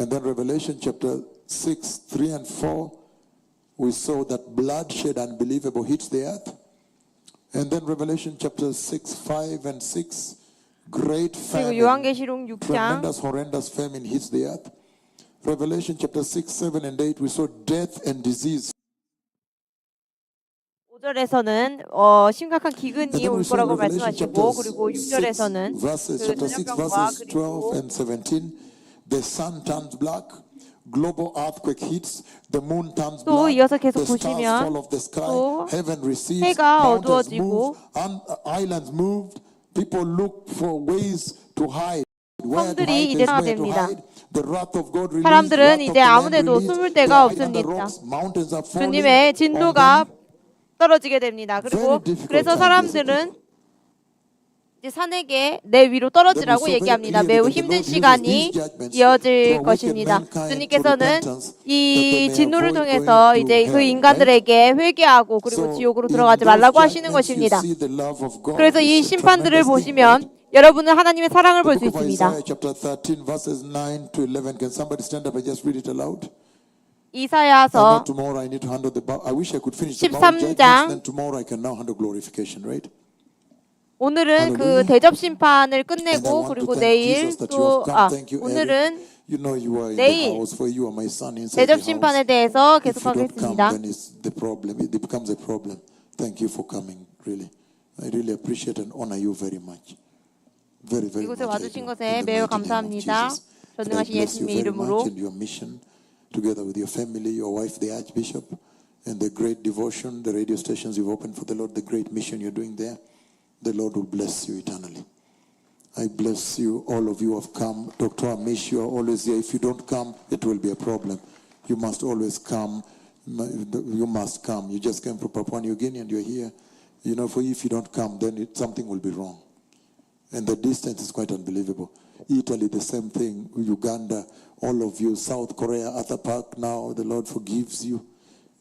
And then Revelation chapter 6, 3 and 4, we saw that bloodshed unbelievable hits the earth. And then Revelation chapter 6, 5 and 6, great famine, 요한계시록 6장 tremendous, horrendous famine hits the earth. Revelation chapter 6, 7 and 8, we saw death and disease. 5절에서는 심각한 기근이 올 거라고 말씀하시고 그리고 6절에서는 chapter 6 verses 12 and 17, the sun turns black, global earthquake hits, the moon turns 또 black, 이어서 계속 the stars 보시면 fall off the sky, 또 heaven recedes, 해가 mountains 어두워지고 move, islands moved, people look for ways to hide. 섬들이 이제 됩니다. The wrath of God released, 사람들은 wrath of 이제 the Lamb 아무데도 released, 숨을 they 데가 hide under 없습니다. rocks, mountains are falling 주님의 on 진노가 them. 떨어지게 됩니다. 그리고 그래서 사람들은 이제 산에게 내 위로 떨어지라고 얘기합니다. 매우 힘든 시간이 이어질 것입니다. 주님께서는 이 진노를 통해서 이제 그 인간들에게 회개하고 그리고 지옥으로 들어가지 말라고 하시는 것입니다. 그래서 이 심판들을 보시면 여러분은 하나님의 사랑을 볼 수 있습니다. 이사야서 13장 오늘은 그 대접 심판을 끝내고 그리고 내일 또 오늘은 내일 대접 심판에 대해서 계속하겠습니다. 이곳에 와주신 것에 매우 감사합니다. 전능하신 예수님의 이름으로. Together with your family, your wife, the Archbishop, and the great devotion, the radio stations you've opened for the Lord, the great mission you're doing there, the Lord will bless you eternally. I bless you, all of you have come. Dr. Amish, you are always here. If you don't come, it will be a problem. You must always come. You must come. You just came from Papua New Guinea and you're here. You know, if you don't come, then something will be wrong. And the distance is quite unbelievable. Italy, the same thing. Uganda, all of you. South Korea, Arthur Park, now the Lord forgives you.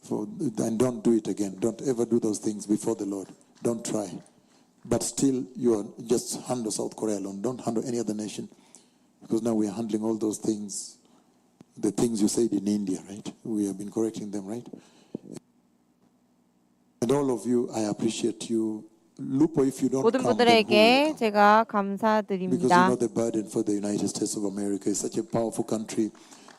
And don't do it again. Don't ever do those things before the Lord. Don't try. But still, you are just handle South Korea alone. Don't handle any other nation. Because now we are handling all those things. The things you said in India, right? We have been correcting them, right? And all of you, I appreciate you. Lupo, if you don't 모든 come, 분들에게 제가 because you 감사드립니다. know the burden for the United States of America is such a powerful country.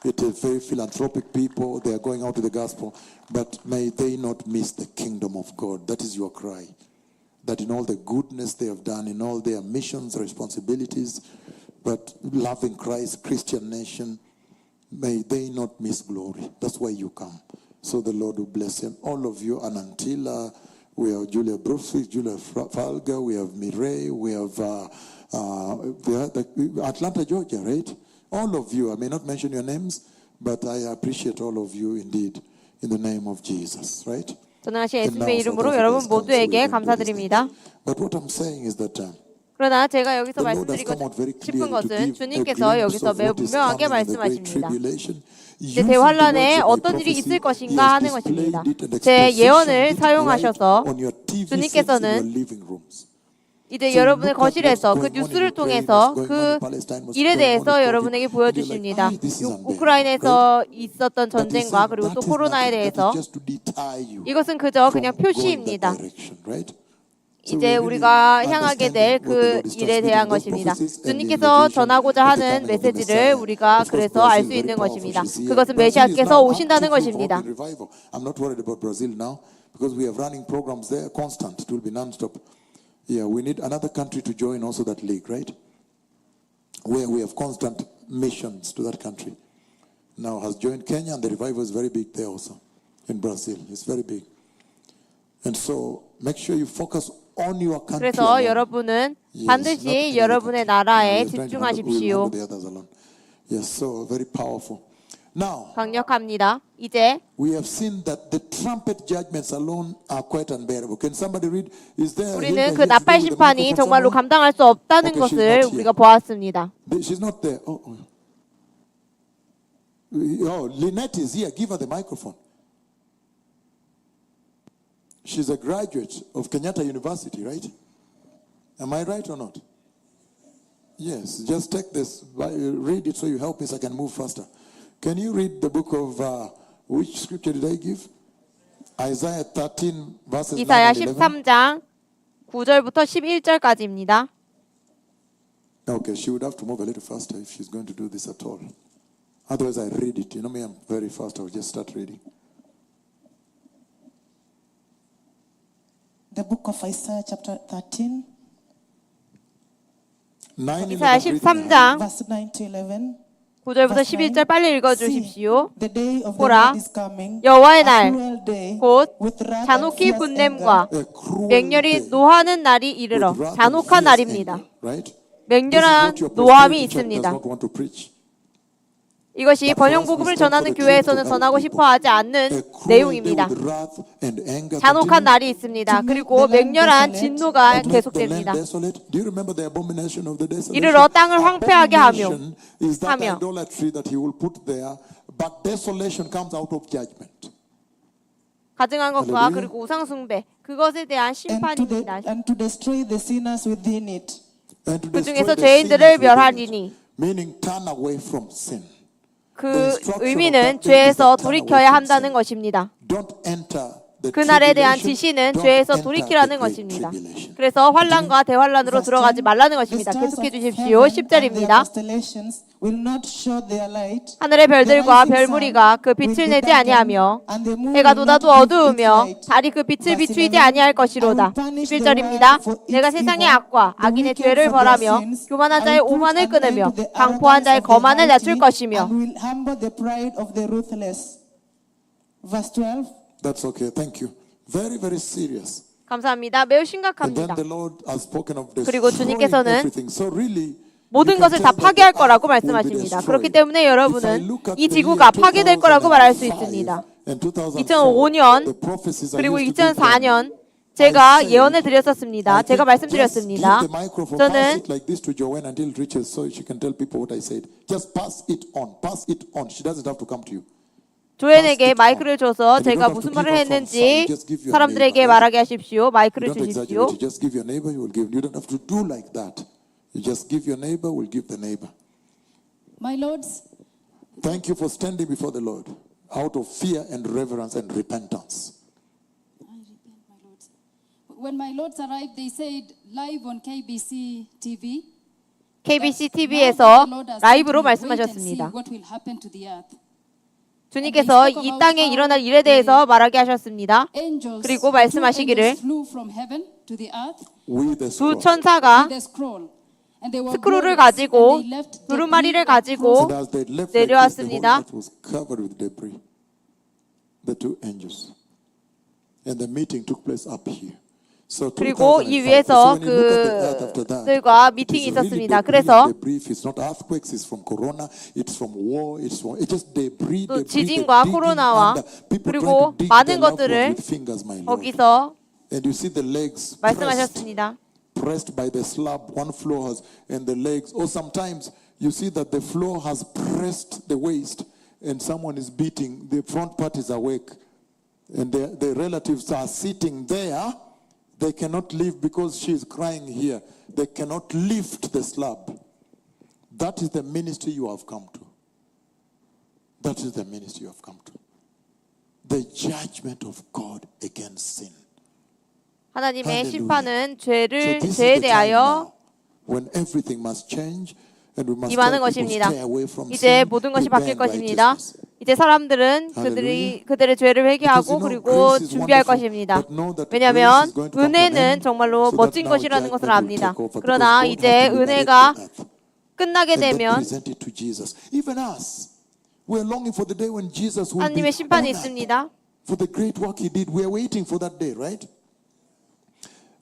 It is very philanthropic people. They are going out to the gospel. But may they not miss the kingdom of God. That is your cry. That in all the goodness they have done, in all their missions, responsibilities, but loving Christ, Christian nation, may they not miss glory. That's why you come. So the Lord will bless you. And all of you, Anantila, we have Julia Brunswick, Julia Falga, we have Mireille, we have Atlanta, Georgia, right? All of you, I may not mention your names, but I appreciate all of you indeed in the name of Jesus, right? 전능하신 예수님의 이름으로 여러분 모두에게 감사드립니다. But what I'm saying is that 그러나 제가 여기서 말씀드리고 싶은 것은 주님께서 여기서 매우 분명하게 말씀하십니다. 이제 대환란에 어떤 일이 있을 것인가 하는 것입니다. 제 예언을 사용하셔서 주님께서는 이제 여러분의 거실에서 그 뉴스를 통해서 그 일에 대해서 여러분에게 보여주십니다. 우크라이나에서 있었던 전쟁과 그리고 또 코로나에 대해서 이것은 그냥 표시입니다. 이제 우리가 향하게 될 그 일에 대한 것입니다. 주님께서 전하고자 하는 메시지를 우리가 그래서 알 수 있는 것입니다. 그것은 메시아께서 오신다는 것입니다. I'm not worried about Brazil now because we have running programs there constant. It will be non-stop. Yeah, we need another country to join also that league, right? Where we have constant missions to that country. Now has joined Kenya and the revival is very big there also in Brazil. It's very big. And so make sure you focus on your country. 그래서 여러분은 반드시 여러분의 나라에 집중하십시오. Yes, so very powerful. Now, 강력합니다. 이제 we have seen that the trumpet judgments alone are quite unbearable. Can somebody read? Is there? 우리는 그 나팔 심판이 정말로 감당할 수 없다는 것을 우리가 보았습니다. She's not there. Oh, Lynette is here. Give her the microphone. She's a graduate of Kenyatta University, right? Am I right or not? Yes. Just take this, read it so you help me so I can move faster. Can you read the book of which scripture did I give? Isaiah 13 verses 9 이사야 and 11. 13장 9절부터 11절까지입니다. Okay, she would have to move a little faster if she's going to do this at all. Otherwise, I read it. You know me, I'm very fast. I'll just start reading. The book of Isaiah chapter 13, 9, 이사야 11, 13장 verse 9 to 11. 9절부터 11절 빨리 읽어주십시오. The day of the 보라, Lord is coming, 여호와의 a 날, cruel day, 곧 with wrath and 잔혹히 fierce 분냄과 A cruel 맹렬히 day 노하는 날이 with 이르러 wrath and 잔혹한 fierce 날입니다. anger, right? 맹렬한 This is what your 노함이 prosperity church does 있습니다. not want to preach. 이것이 번영복음을 전하는 교회에서는 전하고 싶어 하지 않는 내용입니다. 잔혹한 날이 있습니다. 그리고 맹렬한 진노가 계속됩니다. 이르러 땅을 황폐하게 하며 가증한 것과 그리고 우상 숭배 그것에 대한 심판입니다. and to destroy the sinners within it. 그 중에서 죄인들을 멸하리니 meaning turn away from sin. 그 의미는 죄에서 돌이켜야 한다는 것입니다. 그날에 대한 지시는 죄에서 돌이키라는 것입니다. 그래서 환난과 대환난으로 들어가지 말라는 것입니다. 계속해 주십시오. 10절입니다. 하늘의 별들과 별무리가 그 빛을 내지 아니하며 해가 돋아도 어두우며 달이 그 빛을 비추이지 아니할 것이로다. 11절입니다. 내가 세상의 악과 악인의 죄를 벌하며 교만한 자의 오만을 끊으며 강포한 자의 거만을 낮출 것이며. Verse 12. That's okay. Thank you. Very, very serious. 감사합니다. 매우 And then 심각합니다. the Lord has spoken of 그리고 destroying 주님께서는 everything. So really, 모든 you can 것을 tell 다 파괴할 that the 거라고 earth will be 말씀하십니다. destroyed. 그렇기 때문에 If I 여러분은 look at 이 the 지구가 year 파괴될 거라고 말할 수 2005 있습니다. and 2004, 2005년 the prophecies I 그리고 used to give them, 2004년 I 제가 said, 예언을 드렸었습니다. I 제가 think 말씀드렸습니다. just give the microphone, pass 저는 it like this to Joanne until it reaches so she can tell people what I said. Just pass it on. Pass it on. She doesn't have to come to you. 조앤에게 마이크를 줘서 제가 무슨 말을 했는지 사람들에게 말하게 하십시오. 마이크를 You don't 주십시오. exaggerate. You just give your neighbor, you will give. You don't have to do like that. You just give your neighbor, will give the neighbor. My lords, Thank you for standing before the Lord out of fear and reverence and repentance. I repent, my lords. When my lords arrived, they said live on KBC TV. KBC Now TV에서 that the Lord has 라이브로 told me, wait and 말씀하셨습니다. see what will happen to the earth. 주님께서 이 땅에 일어날 일에 대해서 말하게 하셨습니다. Angels, 그리고 two 말씀하시기를 angels flew from heaven to the earth With the 두 scroll. 천사가 with a scroll. And they were 스크롤을 glorious, 가지고 and they left 두루마리를 debris 가지고 And as they left like this, the whole 내려왔습니다. earth was covered with debris. The two angels. And the meeting took place up here. So 그리고 2005. 이 위에서 So when you look at the earth after that, 그들과 it 미팅이 is really 있었습니다. debris, 그래서 debris. It's not earthquakes, it's from corona, it's from war, it's just debris, 또 debris, 지진과 the digging 코로나와 under, people 그리고 trying to dig 많은 their loved 것들을 ones with fingers, my Lord. 거기서 And you see the legs pressed, 말씀하셨습니다. pressed by the slab. One floor has, and the legs. Or sometimes you see that the floor has pressed the waist, and someone is beating. The front part is awake, and the relatives are sitting there. They cannot leave because she is crying here. They cannot lift the slab. That is the ministry you have come to. That is the ministry you have come to. The judgment of God against sin. 하나님의 Hallelujah. 심판은 So 죄에 this is 대하여 the time now when everything must change and we must 임하는 tell people 것입니다. stay away from 이제 sin, 모든 것이 prepare 바뀔 것입니다. righteousness. 이제 사람들은 그들의 죄를 회개하고 그리고 준비할 것입니다. 왜냐하면 은혜는 정말로 멋진 것이라는 것을 압니다. 그러나 이제 은혜가 끝나게 되면 하나님의 심판이 있습니다. For the great work he did, we are waiting for that day, right?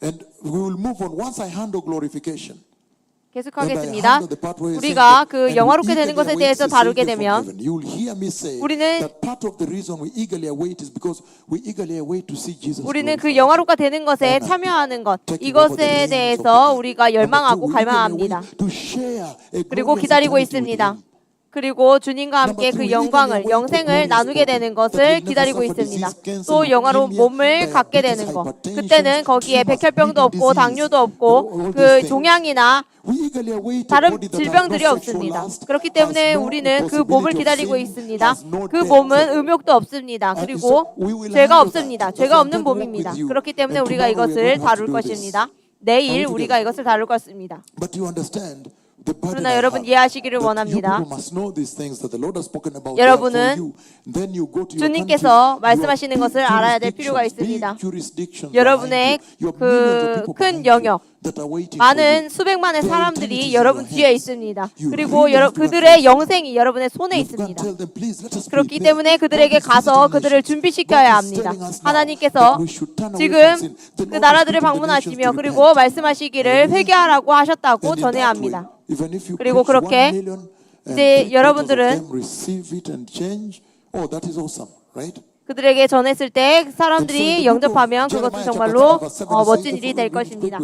And we will move on. Once I handle glorification, 계속하겠습니다. 우리가 그 영화롭게 되는 것에 대해서 다루게 되면 우리는 그 영화롭게 되는 것에 참여하는 것, 이것에 대해서 우리가 열망하고 갈망합니다. 그리고 기다리고 있습니다. 그리고 주님과 함께 그 영광을, 영생을 나누게 되는 것을 기다리고 있습니다. 또 영화로운 몸을 갖게 되는 것. 그때는 거기에 백혈병도 없고 당뇨도 없고 그 종양이나 다른 질병들이 없습니다. 그렇기 때문에 우리는 그 몸을 기다리고 있습니다. 그 몸은 음욕도 없습니다. 그리고 죄가 없습니다. 죄가 없는 몸입니다. 그렇기 때문에 우리가 이것을 다룰 것입니다. 내일 우리가 이것을 다룰 것입니다. 그러나 여러분 이해하시기를 원합니다. 여러분은 주님께서 말씀하시는 것을 알아야 될 필요가 있습니다. 여러분의 그 큰 영역, 많은 수백만의 사람들이 여러분 뒤에 있습니다. 그리고 그들의 영생이 여러분의 손에 있습니다. 그렇기 때문에 그들에게 가서 그들을 준비시켜야 합니다. 하나님께서 지금 그 나라들을 방문하시며 그리고 말씀하시기를 회개하라고 하셨다고 전해야 합니다. 그리고 그렇게 이제 여러분들은 그들에게 전했을 때 사람들이 영접하면 그것은 정말로 멋진 일이 될 것입니다.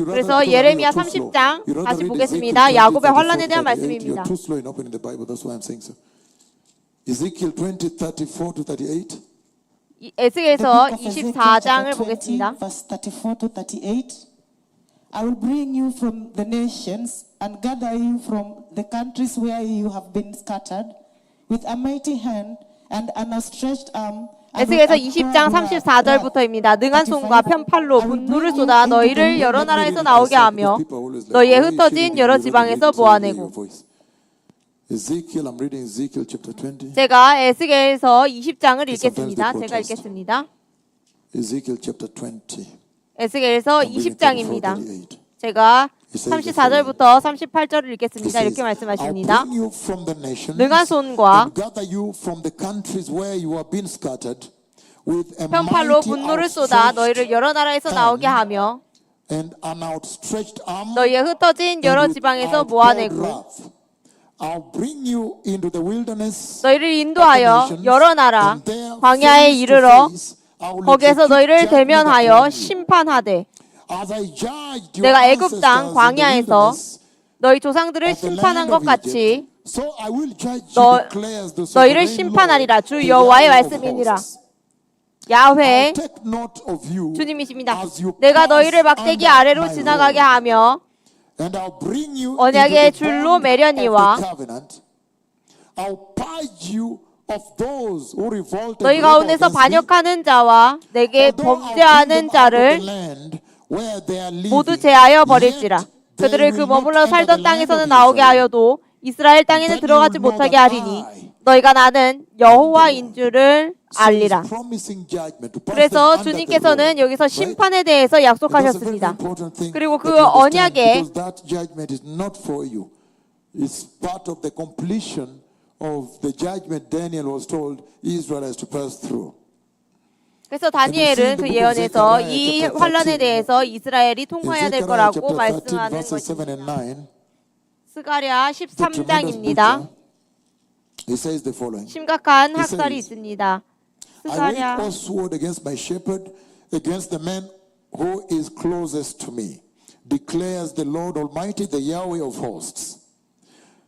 그래서 예레미야 30장 다시 보겠습니다. 야곱의 환란에 대한 말씀입니다. 에스겔서 24장을 보겠습니다. Verse 34 to 38. I will bring you from the nations and gather you from the countries where you have been scattered with a mighty hand and an outstretched arm. 에스겔서 20장 34절부터입니다. 능한 손과 편팔로 분노를 쏟아 너희를 여러 나라에서 나오게 하며 너희의 흩어진 여러 지방에서 모아내고. 제가 에스겔서 20장을 읽겠습니다. 제가 읽겠습니다. 에스겔서 20장입니다. 제가 34절부터 38절을 읽겠습니다. 이렇게 말씀하십니다. 능한 손과 편팔로 분노를 쏟아 너희를 여러 나라에서 나오게 하며 너희의 흩어진 여러 지방에서 모아내고 너희를 인도하여 여러 나라 광야에 이르러 거기에서 너희를 대면하여 심판하되 내가 애굽 땅 광야에서 너희 조상들을 심판한 것 같이 너희를 심판하리라. 주 여호와의 말씀이니라. 야훼 주님이십니다. 내가 너희를 막대기 아래로 지나가게 하며 언약의 줄로 매려니와 너희 가운데서 반역하는 자와 내게 범죄하는 자를 모두 제하여 버릴지라. 그들을 그 머물러 살던 땅에서는 나오게 하여도 이스라엘 땅에는 들어가지 못하게 하리니 너희가 나는 여호와인 줄을 알리라. 그래서 주님께서는 여기서 심판에 대해서 약속하셨습니다. 그리고 그 언약에 of the judgment Daniel was told Israel has to pass through. 그래서 다니엘은 그 예언에서 이 환란에 대해서 이스라엘이 통과해야 될 거라고 말씀하는 것입니다. 스가랴 13장입니다. 심각한 학살이 있습니다. 스가랴 I will sword against my shepherd, against the man who is closest to me, declares the Lord Almighty, the Yahweh of hosts.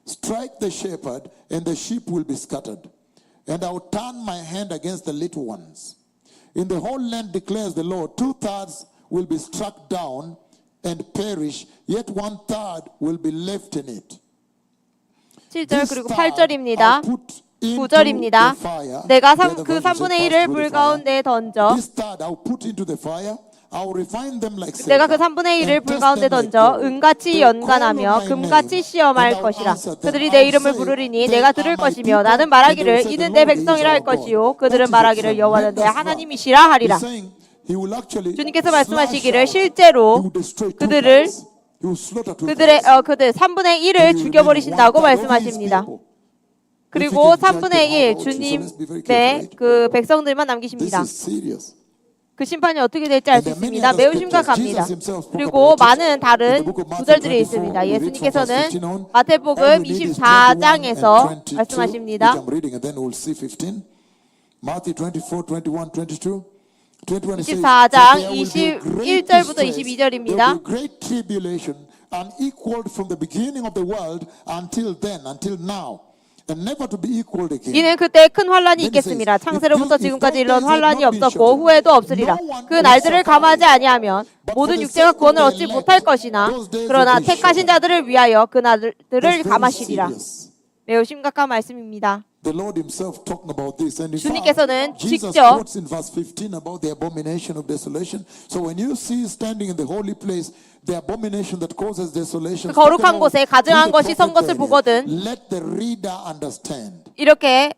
Strike the shepherd, and the sheep will be scattered, and I will turn my hand against the little ones. In the whole land declares the Lord, 2/3 will be struck down and perish, yet 1/3 will be left in it. 7절 그리고 8절입니다. 9절입니다. 내가 그 3분의 1을 불 가운데 던져 내가 그 3분의 1을 불 가운데 던져 은같이 연간하며 금같이 시험할 것이라. 그들이 내 이름을 부르리니 내가 들을 것이며 나는 말하기를 이는 내 백성이라 할 것이요 그들은 말하기를 여호와는 내 하나님이시라 하리라. 주님께서 말씀하시기를 실제로 그들 3분의 1을 죽여버리신다고 말씀하십니다. 그리고 3분의 1 주님의 그 백성들만 남기십니다. 그 심판이 어떻게 될지 알 수 있습니다. 매우 심각합니다. 그리고 많은 다른 구절들이 있습니다. 예수님께서는 마태복음 24장에서 말씀하십니다. 24장 21절부터 22절입니다. unequaled from the beginning of the world until then, until now, and never to be equaled again. 이는 그때 큰 환란이 있겠습니다. 창세로부터 지금까지 일어난 환란이 없었고 후에도 없으리라. 그 날들을 감하지 아니하면 모든 육체가 구원을 얻지 못할 것이나 그러나 택하신 자들을 위하여 그 날들을 That's very 감하시리라. serious. 매우 심각한 말씀입니다. The Lord Himself talking about this, and in 주님께서는 fact, Jesus 직접 quotes in verse 15 about the abomination of desolation. So when you see standing in the holy place, the abomination that causes desolation, 그 거룩한 곳에 가증한 with the 것이 선 것을 prophet 보거든 Daniel, let the reader understand. 이렇게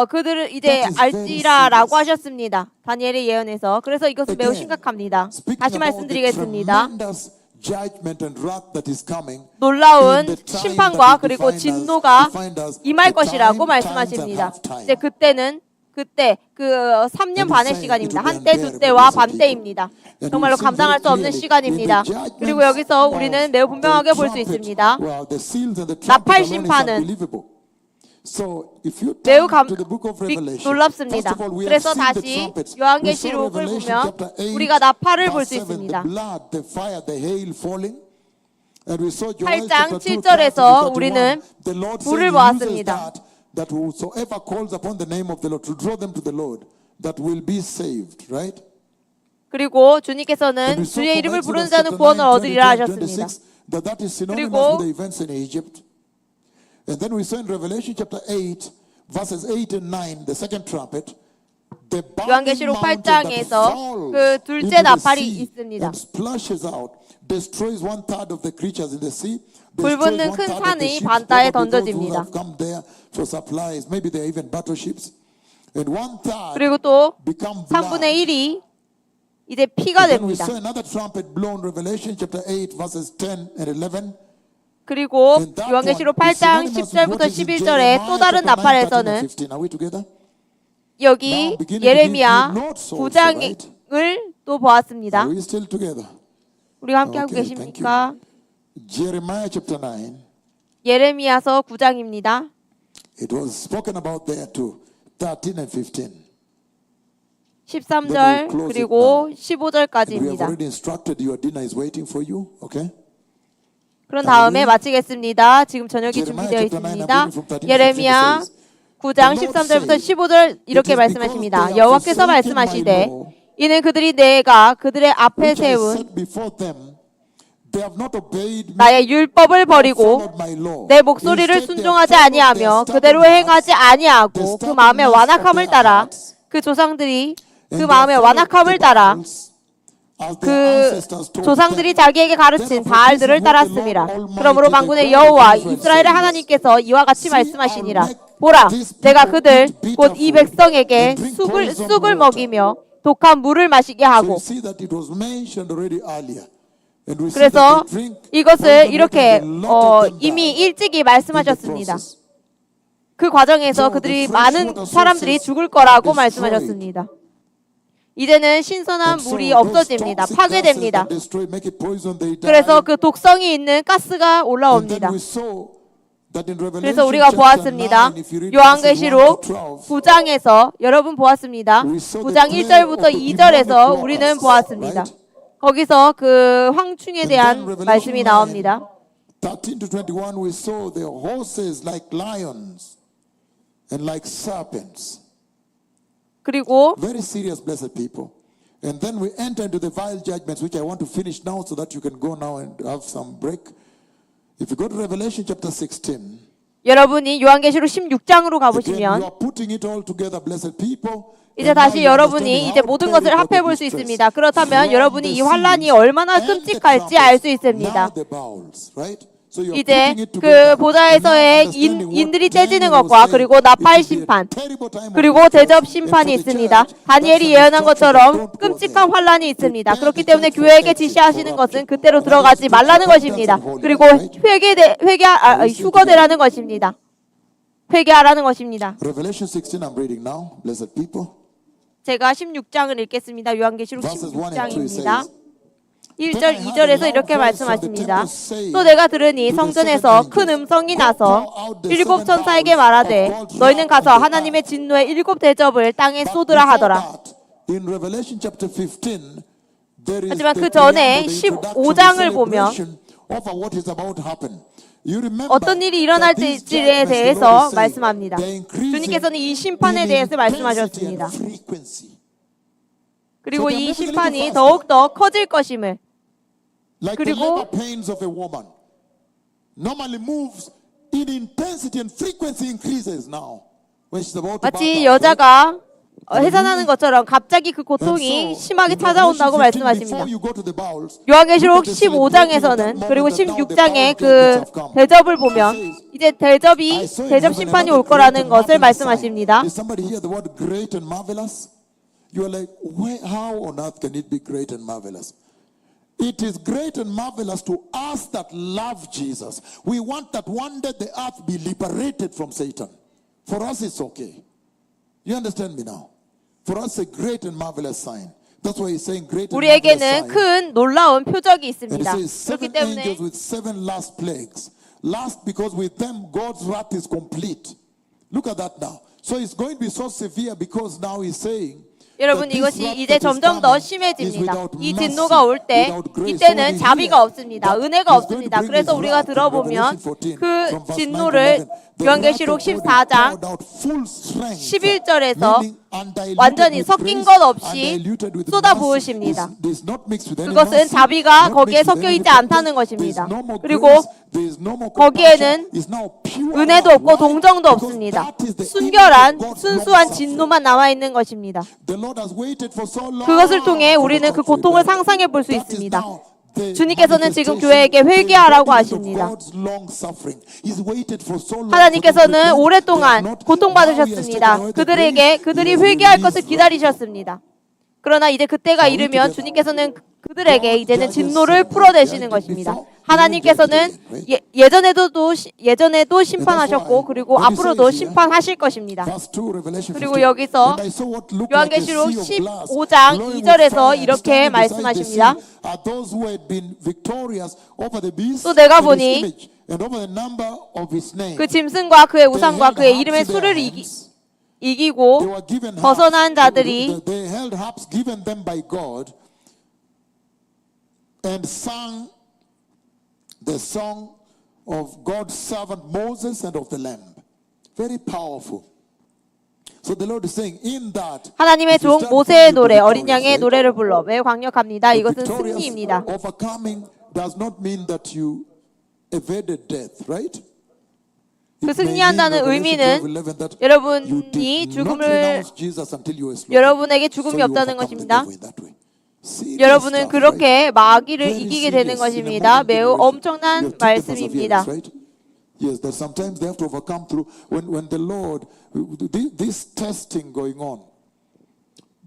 그들을 이제 That is very 알지라라고 serious. 하셨습니다. 다니엘의 예언에서. 그래서 이것은 매우 Again, 심각합니다. Speaking 다시 about the 말씀드리겠습니다. tremendous judgment and wrath that is coming. 놀라운 in the time 심판과 that 그리고 will define us, 진노가 define us, 임할 the 것이라고 time, 말씀하십니다. times and half time. 이제 그때 그 3년 And 반의 he's saying 시간입니다. it will be 한때, unbearable 두때와 for some 반때입니다. And 정말로 we've seen 감당할 수 very 없는 clearly 시간입니다. in the judgments 그리고 여기서 of 우리는 매우 분명하게 볼 수 the trumpet, 있습니다. well, the seals and the trumpet 나팔 alone is 심판은 unbelievable. So if you 매우 turn to the book of Revelation, 놀랍습니다. first of all, we have 그래서 seen the 다시 trumpets. We saw 요한계시록을 Revelation 보면 chapter 8, 우리가 나팔을 볼 수 verse 7, 있습니다. the blood, the fire, the hail falling. And we saw Joel 8장 chapter 2, 7절에서 30, 31. 우리는 The Lord 불을 said he uses 보았습니다. that whosoever calls upon the name of the Lord to draw them to the Lord, that will be saved, right? 그리고 And 주님께서는 we saw 주의 from 이름을 Exodus 부르는 자는 chapter 구원을 9, 얻으리라 22, 하셨습니다. 26, that is synonymous 그리고 with the events in Egypt. And then we saw in Revelation chapter 8, verses 8 and 9, the second trumpet, the burning 요한계시록 mountain that 8장에서 falls 그 둘째 into the 나팔이 sea 있습니다. and splashes out, destroys 1/3 of the creatures in the sea, 불붙는 큰 산이 바다에 던져집니다. come there for supplies. Maybe they're even battleships. And 1/3 그리고 또 become blood. 3분의 1이 이제 피가 Then we 됩니다. saw another trumpet blown, Revelation chapter 8, verses 10 and 11. 그리고 And that 요한계시록 one is 8장 synonymous with 10절부터 what is in 11절의 Jeremiah 또 다른 chapter 9, 13 and 나팔에서는 15. Are we together? 여기 Now beginning to 예레미야 give you notes also, 9장을 또 보았습니다. Are we still together? 우리가 함께 하고 Okay, 계십니까? Jeremiah chapter 9. 예레미야서 9장입니다. It was spoken about there too. 13 and 15. 13절 그리고 And we have 15절까지입니다. already instructed your dinner is waiting for you. Okay? 그런 다음에 마치겠습니다. 지금 저녁이 Jeremiah 준비되어 chapter 9, 있습니다. I'm reading from 13 to 15 예레미야 says, 9장 13절부터 15절 이렇게 말씀하십니다. 여호와께서 말씀하시되 이는 그들이 내가 그들의 앞에 which I 세운 set before them, they have not obeyed me, 나의 율법을 버리고 followed my law. 내 목소리를 Instead, they 순종하지 have followed 아니하며 their 그대로 stubborn 행하지 hearts, 아니하고 the 그 stubbornness 마음의 of 완악함을 their 따라 hearts. 그 조상들이 그 And they 마음의 have followed 완악함을 the 따라 Baals, as their 그 ancestors told 조상들이 them. 자기에게 가르친 바알들을 따랐습니다. 그러므로 만군의 여호와 이스라엘의 하나님께서 이와 같이 말씀하시니라. 보라, 내가 그들 곧 이 백성에게 쑥을 먹이며 독한 물을 마시게 So 하고 you see that it was mentioned already earlier. And we see 그래서 that they drink 이것을 poison 이렇게 water and they let them 이미 die 일찍이 in the 말씀하셨습니다. process. 그 과정에서 So 그들이 the 많은 freshwater 사람들이 sources 죽을 거라고 are destroyed. 말씀하셨습니다. 이제는 신선한 And so 물이 those 없어집니다. toxic 파괴됩니다. gases that destroy, make it poison, they die. 그래서 그 독성이 있는 가스가 And 올라옵니다. then we saw that in Revelation 그래서 우리가 chapter 보았습니다. 9, if you read 요한계시록 verses 1 to 12, 9장에서 여러분 보았습니다. we saw 9장 the 1절부터 plague of the 2절에서 demonic 우리는 locusts, 보았습니다. right? 거기서 그 황충에 And 대한 then Revelation 말씀이 9, 나옵니다. 13 to 21, we saw the horses like lions and like serpents. 그리고 Very serious, blessed people. And then we enter into the vile judgments, which I want to finish now so that you can go now and have some break. If you go to Revelation chapter 16, 여러분이 요한계시록 16장으로 again, you 가보시면 are putting it all together, blessed people. 이제 다시 여러분이 이제 모든 것을 합해 볼 수 있습니다. 그렇다면 여러분이 이 환란이 얼마나 끔찍할지 알 수 있습니다. 이제 그 보좌에서의 인들이 떼지는 것과 그리고 나팔 심판 그리고 대접 심판이 있습니다. 다니엘이 예언한 것처럼 끔찍한 환란이 있습니다. 그렇기 때문에 교회에게 지시하시는 것은 그때로 들어가지 말라는 것입니다. 그리고 휴거되라는 것입니다. 회개하라는 것입니다. Revelation 16 I'm reading now, blessed people. 제가 16장을 읽겠습니다. 요한계시록 Verses 1 and 2 16장입니다. says, 1절, 2절에서 이렇게 말씀하십니다. 또 내가 들으니 성전에서 큰 음성이 나서 일곱 천사에게 말하되 너희는 가서 하나님의 진노의 일곱 대접을 땅에 쏟으라 하더라. 하지만 그 전에 15장을 보면 over what is about to happen. You remember 어떤 일이 일어날 that these 때에 judgments, the 대해서 Lord is saying, 말씀합니다. they're increasing 주님께서는 이 심판에 in 대해서 intensity 말씀하셨습니다. and frequency. 그리고 So they're 이 moving a 심판이 little 더욱더 커질 것임을 Like the 그리고 labor pains of a woman normally moves in intensity and frequency increases now when she's about to 마치 birth out, right? 여자가 해산하는 것처럼 갑자기 그 고통이 And so, 심하게 in 찾아온다고 Revelation 15, 말씀하십니다. before you go to the bowls, 요한계시록 look at the celebration of that 15장에서는 moment 그리고 that now the 16장의 bowls 그 have come. 대접을 보면 It says, 이제 I saw in 대접 heaven 심판이 another 올 거라는 great and 것을 marvelous sign. 말씀하십니다. Did somebody hear the word great and marvelous? You are like, how on earth can it be great and marvelous? It is great and marvelous to us that love Jesus. We want that one day the earth be liberated from Satan. For us, it's okay. You understand me now? For us, a great and marvelous sign. That's why he's saying great and marvelous 우리에게는 sign. 큰 놀라운 표적이 And he 있습니다. says 그렇기 seven 때문에 angels with seven last plagues. Last because with them God's wrath is complete. Look at that now. So it's going to be so severe because now he's saying 여러분 that this 이것이 wrath 이제 that is 점점 더 coming is 심해집니다. without 이 mercy, 진노가 올 때 without grace. 이때는 So when he 자비가 hears 없습니다. that 은혜가 he's going to 없습니다. bring 그래서 his 우리가 wrath in 들어보면 Revelation 14, 그 from verse 9 to 진노를 11, the 요한계시록 wrath of God is 14장 poured out full strength, 11절에서 meaning undiluted 완전히 with 섞인 grace, 것 없이 undiluted with 쏟아 mercy. 부으십니다. Is not mixed with any 그것은 mercy, 자비가 not 거기에 mixed with 섞여 any 있지 않다는 repentance. 것입니다. There is no more 그리고 grace, there is no more 거기에는 compassion. It's now pure 은혜도 love. 없고 Why? 동정도 Because 없습니다. that is the image of 순결한 God's 순수한 long-suffering. 진노만 남아 있는 것입니다. The Lord has waited for so long 그것을 통해 for 우리는 the 그 church to 고통을 repent. 상상해 볼 수 That is 있습니다. now the 주님께서는 지금 manifestation, 교회에게 the 회개하라고 embodiment of 하십니다. God's long-suffering. He's waited for so long 하나님께서는 for them to repent. They have 오랫동안 not. 고통받으셨습니다. Now he has taken away the 그들에게 grace. 그들이 He has 회개할 것을 released 기다리셨습니다. 그러나 이제 그때가 Are we 이르면 together? 주님께서는 그들에게 God 이제는 judges 진노를 sin. 풀어내시는 He did 것입니다. before. 하나님께서는 예전에도 심판하셨고 그리고 앞으로도 심판하실 것입니다. Verse 2, Revelation 그리고 15. 여기서 And I saw what looked like a 요한계시록 sea of glass, 15장 glowing with 2절에서 fire, and 이렇게 standing beside the 말씀하십니다. sea are those who had been victorious over the beast 또 내가 and his 보니 image, and over the number of his name. 그 짐승과 그의 They 우상과 held 그의 harps 이름의 in their 수를 hands. 이기고 They were given harps. 벗어난 자들이 They held harps given them by God and sang the song of God's servant Moses and of the Lamb. Very powerful. So the Lord is saying in that 하나님의 if you 종 stand 모세의 firm, you'll 노래 be 어린 victorious, 양의 right? 노래를 불러 매우 강력합니다. But 이것은 victorious 승리입니다. overcoming does not mean that you evaded death, right? 그 It may 승리한다는 mean, 의미는 Revelation 12:11, that you 여러분이 did not 죽음을 renounce Jesus until you were slaughtered. 여러분에게 So 죽음이 you 없다는 overcome the 것입니다. devil in that way. Serious 여러분은 stuff, right? 그렇게 마귀를 Very 이기게 되는 serious in a 것입니다. modern 매우 generation. You 엄청난 have to perseverance, 말씀입니다. right? Yes, that sometimes they have to overcome through when the Lord this testing going on.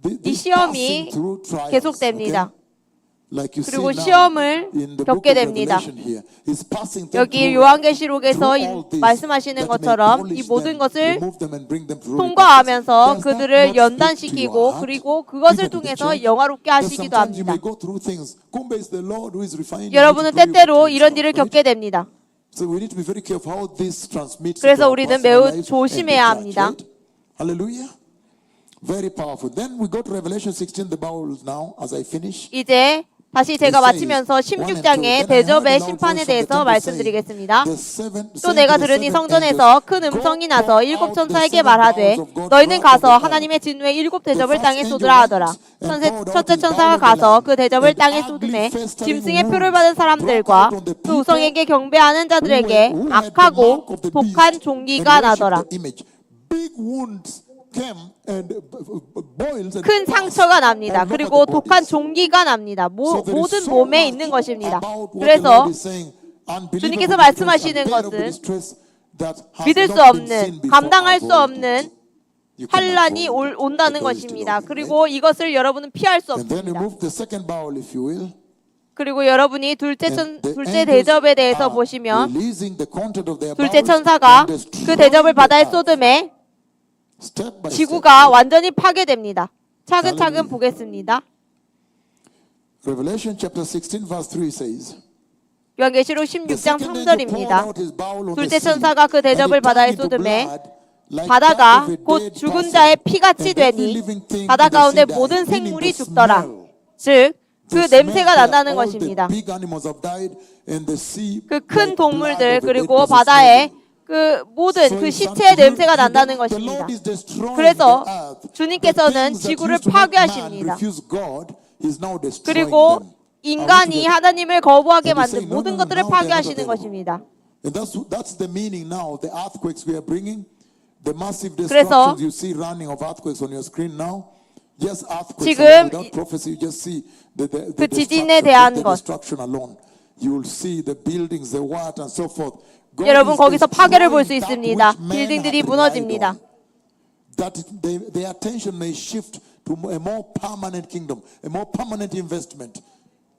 이 This 시험이 passing through trials, 계속됩니다. okay? Like you see 그리고 now 시험을 in the book 겪게 of 됩니다. Revelation here, he's passing them 여기 through 요한계시록에서 all this, 말씀하시는 that may 것처럼 이 polish 모든 them, 것을 remove them and bring them through 통과하면서 repentance. Does that 그들을 not speak to your 연단시키고 heart? 그리고 그것을 Even in the 통해서 church, 영화롭게 that 하시기도 sometimes you 합니다. may go through things. Kumbe is the Lord who is refining you 여러분은 to bring you 때때로 back to 이런 himself, 일을 right? 겪게 됩니다. So we need to be very careful how this transmits 그래서 into our 우리는 personal 매우 lives and the 조심해야 church, 합니다. right? Hallelujah. Very powerful. Then we go to Revelation 16, the Bible now, as I finish. 이제 다시 제가 마치면서 16장의 대접의 심판에 대해서 말씀드리겠습니다. 또 내가 들으니 성전에서 큰 음성이 나서 일곱 천사에게 말하되 너희는 가서 하나님의 진노의 일곱 대접을 땅에 쏟으라 하더라. 첫째 천사가 가서 그 대접을 땅에 쏟음에 짐승의 표를 받은 사람들과 그 우성에게 경배하는 자들에게 악하고 독한 종기가 나더라. 큰 상처가 납니다. 그리고 독한 종기가 납니다. 모든 몸에 있는 것입니다. 그래서 주님께서 말씀하시는 것은 믿을 수 없는, 감당할 수 없는 환란이 온다는 것입니다. 그리고 이것을 여러분은 피할 수 없습니다. 그리고 여러분이 둘째 대접에 대해서 보시면 둘째 천사가 그 대접을 바다에 쏟음에 지구가 완전히 파괴됩니다. 차근차근 보겠습니다. Revelation chapter 16 verse 3 says 요한계시록 16장 3절입니다. 둘째 천사가 그 대접을 바다에 쏟음에 바다가 곧 죽은 자의 피같이 되니 바다 가운데 모든 생물이 죽더라. 즉 그 냄새가 난다는 것입니다. 그 큰 동물들 그리고 바다에 그 모든 그 시체의 냄새가 난다는 것입니다. 그래서 주님께서는 지구를 파괴하십니다. 그리고 인간이 하나님을 거부하게 만든 모든 것들을 파괴하시는 것입니다. And that's the meaning now. The earthquakes we are bringing, the massive 그래서 destructions you see running of earthquakes on your screen now. Yes, earthquakes 지금 alone, without prophecy, you just see 그 지진에 대한 the 것. destruction alone. You will see the buildings, the what, and so forth. God 여러분 is 거기서 파괴를 볼 수 destroying that 있습니다. which man 빌딩들이 had 무너집니다. relied on. That their attention may shift to a more permanent kingdom, a more permanent investment.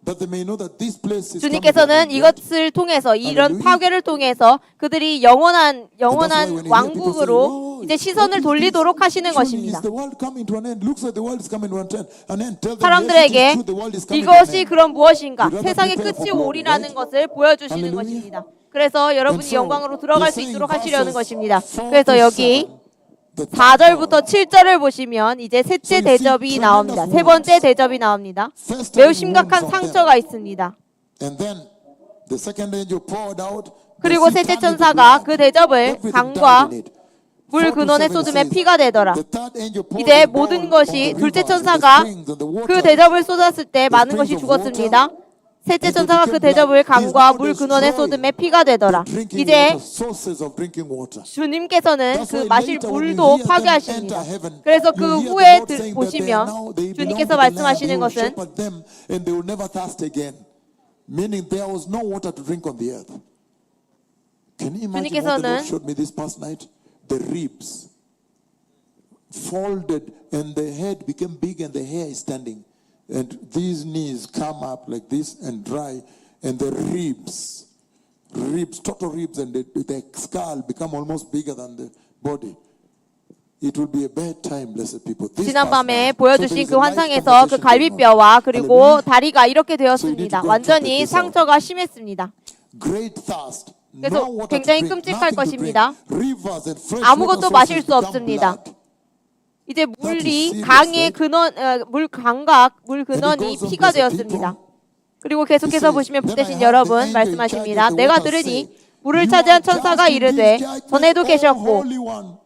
That they may know that this place is 주님께서는 coming to an end. 이것을 통해서 이런 할렐루야. 파괴를 통해서 그들이 영원한 And that's why when you hear people say, 왕국으로 "Oh, 이제 시선을 돌리도록 하시는 surely 것입니다. is the world coming to an end? Looks like the world is coming to an end. Tell them, yes, it 사람들에게 is true, the world is coming to an 이것이 end. 그럼 무엇인가? You rather 세상의 prepare 끝이 for glory, 오리라는 right? 것을 보여주시는 Hallelujah. 것입니다. 그래서 여러분이 And so, 영광으로 들어갈 수 they're 있도록 saying 하시려는 verses 것입니다. 4 그래서 to 여기 7, the 4절부터 7절을 보시면 이제 셋째 So you see 대접이 tremendous 나옵니다. 세 wounds. 번째 대접이 나옵니다. First 매우 wounds 심각한 on 상처가 있습니다. And then the second angel poured out. 그리고 the sea 셋째 turned into 천사가 blood. 그 대접을 Everything 강과 died in it. 물 4 to 근원에 7 쏟음에 says, 피가 되더라. the third angel poured 이제 the 모든 bowl on 것이 the 둘째 rivers and the 천사가 springs and the water. 그 대접을 쏟았을 때 많은 것이 죽었습니다. 셋째 천사가 그 대접을 강과 물 근원에 쏟음에 피가 되더라. 이제 주님께서는 그 마실 물도 파괴하십니다. 그래서 그 후에 보시면 주님께서 말씀하시는 것은 meaning there was no water to drink on the earth. Can you imagine what the Lord 주님께서는 showed me this past night? The ribs folded and the head became big and the hair is standing. And these knees come up like this and dry and the ribs, total ribs and the skull become almost bigger than the body. It will be a bad time, blessed people. This 지난밤에 past night. 보여주신 So 그 there is a life 환상에서 그 conversation going on. 갈비뼈와 그리고 Hallelujah. 다리가 이렇게 So you need 되었습니다. to go and 완전히 check this out. 상처가 심했습니다. Great thirst. 그래서 No water to 굉장히 drink, 끔찍할 nothing to 것입니다. drink. Rivers and fresh 아무것도 water 마실 sources 수 become 없습니다. blood. 이제 is 물이 serious, 강의 right? 근원, 물 강각, 물 근원이 goes on, 피가 blessed 되었습니다. people. 그리고 계속해서 He says, 보시면 "Then I 붙드신 heard 여러분 the angel 말씀하십니다. in charge of the 내가 water 들으니 say, 물을 You 차지한 are 천사가 just in 이르되 these judgments, 전에도 O 계셨고 Holy One.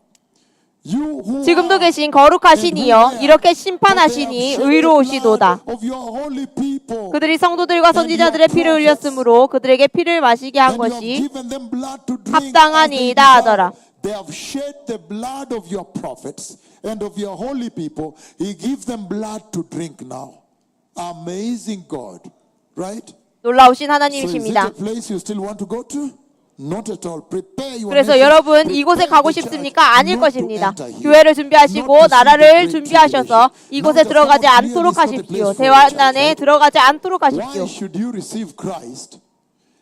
You who 지금도 are 계신 거룩하시니여 and who 이렇게 were, 심판하시니 for they have shed the 의로우시도다. blood of your holy people. 그들이 성도들과 선지자들의 피를 흘렸으므로 그들에게 피를 마시게 한 And you have 것이 given them blood to drink as they 합당하니이다 desire. 하더라. They have shed the blood of your prophets and of your holy people. He gives them blood to drink now. Amazing God, right? 놀라우신 So is it 하나님이십니다. a place you still want to go to? Not at all. Prepare your 그래서 nation. 여러분 Prepare 이곳에 가고 the church 싶습니까? 아닐 not to 것입니다. enter here. 교회를 준비하시고 Not to see the 나라를 great 준비하셔서 tribulation. 이곳에 Now 들어가지 just 않도록 someone clear this 하십시오. not a place for a 대환란에 church, right? 들어가지 않도록 Why 하십시오. should you receive Christ?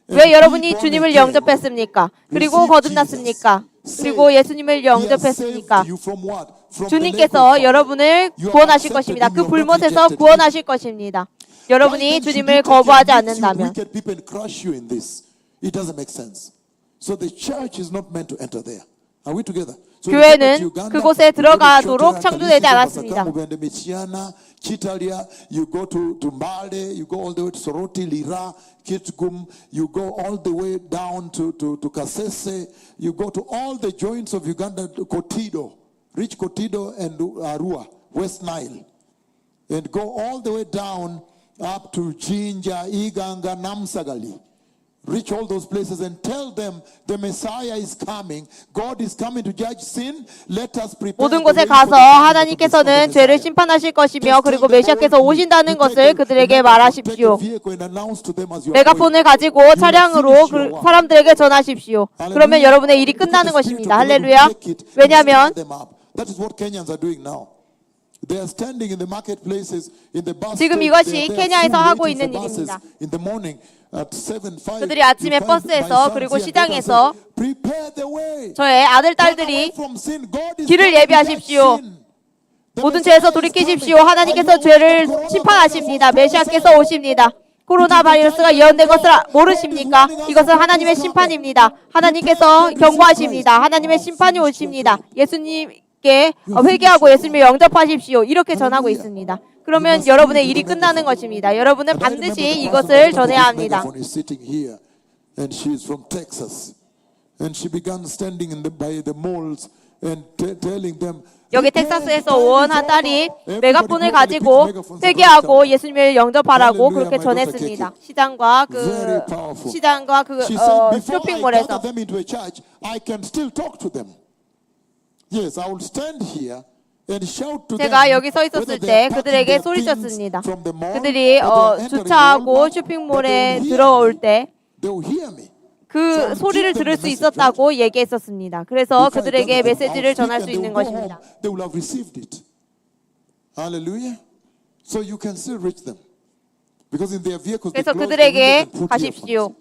and 왜 be 여러분이 born 주님을 again? 영접했습니까? 그리고 Receive 거듭났습니까? Jesus. 그리고 예수님을 He has 영접했습니까? saved you from what? From the lake of 주님께서 fire. 여러분을 You have 구원하실 accepted 것입니다. him, 그 you have not 불못에서 rejected him. 구원하실 것입니다. Why 여러분이 then should 주님을 you take 거부하지 and mix you 않는다면 wicked people and crush you in this? It doesn't make sense. So the church is not meant to enter there. Are we together? So you 교회는 go to Uganda, 그곳에 you go to 들어가도록 Chotara, 창조되지 Kalisi, 않았습니다. Basakamu, and Michiana, Chitalia, you go to Mbale, you go all the way to Soroti, Lira, Kitgum, you go all the way down to Kasese, you go to all the joints of Uganda, to Kotido, reach Kotido and Arua, West Nile, and go all the way down up to Jinja, Iganga, Namsagali. Reach all those places and tell them the Messiah is coming. God is coming to judge sin. Let us prepare. 모든 the 곳에 way for 가서 the coming of 하나님께서는 the 죄를 Messiah. 심판하실 것이며 Just 그리고 tell them 메시아께서 boldly. 오신다는 You 것을 take a- 그들에게 take a 말하십시오. vehicle and announce to them as you are 메가폰을 going. 가지고 You will 차량으로 finish 그 your work. 사람들에게 전하십시오. 그러면 Hallelujah. 여러분의 일이 Because 끝나는 the Spirit 것입니다. of the Lord will 할렐루야. take it and 왜냐하면 stand them up. That is what Kenyans are doing now. They are standing in the marketplaces, in the bus 지금 stands. 이것이 They are 케냐에서 full 하고 waiting 있는 for buses 일입니다. in the morning at 7, 5. 그들이 아침에 You find 버스에서 my sons 그리고 here, 시장에서 they say, prepare the way. 저의 아들 Turn away 딸들이 from sin. God is 길을 coming to 예비하십시오. judge sin. The 모든 Messiah 죄에서 is 돌이키십시오. coming. 하나님께서 Are you 죄를 aware of 심판하십니다. coronavirus 메시아께서 prophesied? 오십니다. 코로나 바이러스가 예언된 것을 모르십니까? 이것은 하나님의 심판입니다. 하나님께서 경고하십니다. 하나님의 심판이 오십니다. 주님께 회개하고 예수님을 영접하십시오. 이렇게 전하고 있습니다. 그러면 여러분의 일이 끝나는 것입니다. 여러분은 반드시 이것을 전해야 합니다. And she is from Texas. And she began standing by the malls and telling them. 여기 텍사스에서 온 한 딸이 메가폰을 가지고 회개하고 예수님을 영접하라고 그렇게 전했습니다. 시장과 쇼핑몰에서. 제가 여기 서 있었을 때 그들에게 소리쳤습니다. 그들이 주차하고 쇼핑몰에 들어올 때 그 소리를 들을 수 있었다고 얘기했었습니다. 그래서 그들에게 메시지를 전할 수 있는 것입니다. 그래서 그들에게 가십시오.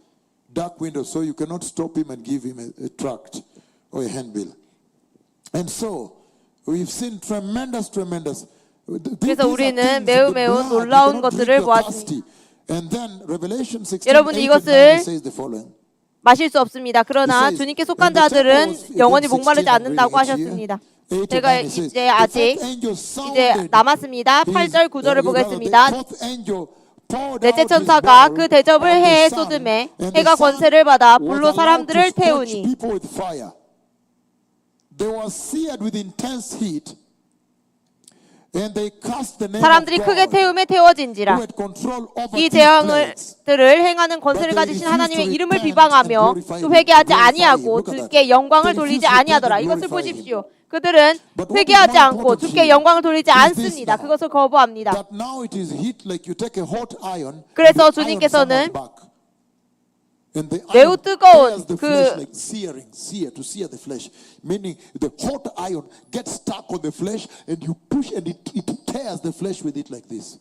그래서 우리는 매우 놀라운 것들을 보았습니다. 여러분 이것을 마실 수 없습니다. 그러나 주님께 속한 자들은 영원히 목마르지 않는다고 하셨습니다. 제가 이제 남았습니다. 8절 9절을 보겠습니다. 넷째 천사가 그 대접을 해에 쏟음에 해가 권세를 받아 불로 사람들을 태우니 사람들이 크게 태움에 태워진지라. 이 재앙들을 행하는 권세를 가지신 하나님의 이름을 비방하며 또 회개하지 아니하고 주께 영광을 돌리지 아니하더라. 이것을 보십시오. 그들은 회개하지 않고 주께 영광을 돌리지 않습니다. 그것을 거부합니다. 그래서 주님께서는 매우 뜨거운 meaning the hot iron gets stuck on the flesh and you push and it tears the flesh with it like this.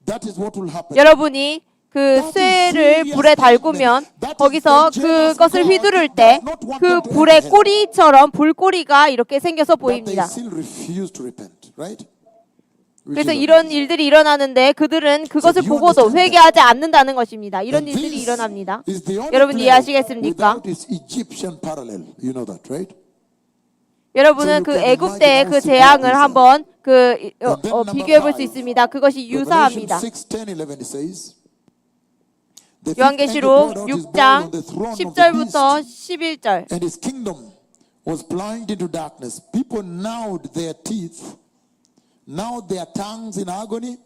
That is what will happen. 여러분이 그 쇠를 불에 달구면 거기서 그것을 휘두를 때 그 불의 꼬리처럼 불꼬리가 이렇게 생겨서 보입니다. 그래서 이런 일들이 일어나는데 그들은 그것을 보고도 회개하지 않는다는 것입니다. 이런 일들이 일어납니다. 여러분 이해하시겠습니까? 여러분은 그 애굽대의 그 재앙을 한번 비교해 볼 수 있습니다. 그것이 유사합니다. 요한계시록 6장 10절부터 11절. And his kingdom was plunged into darkness. People gnawed their teeth, gnawed their tongues in agony,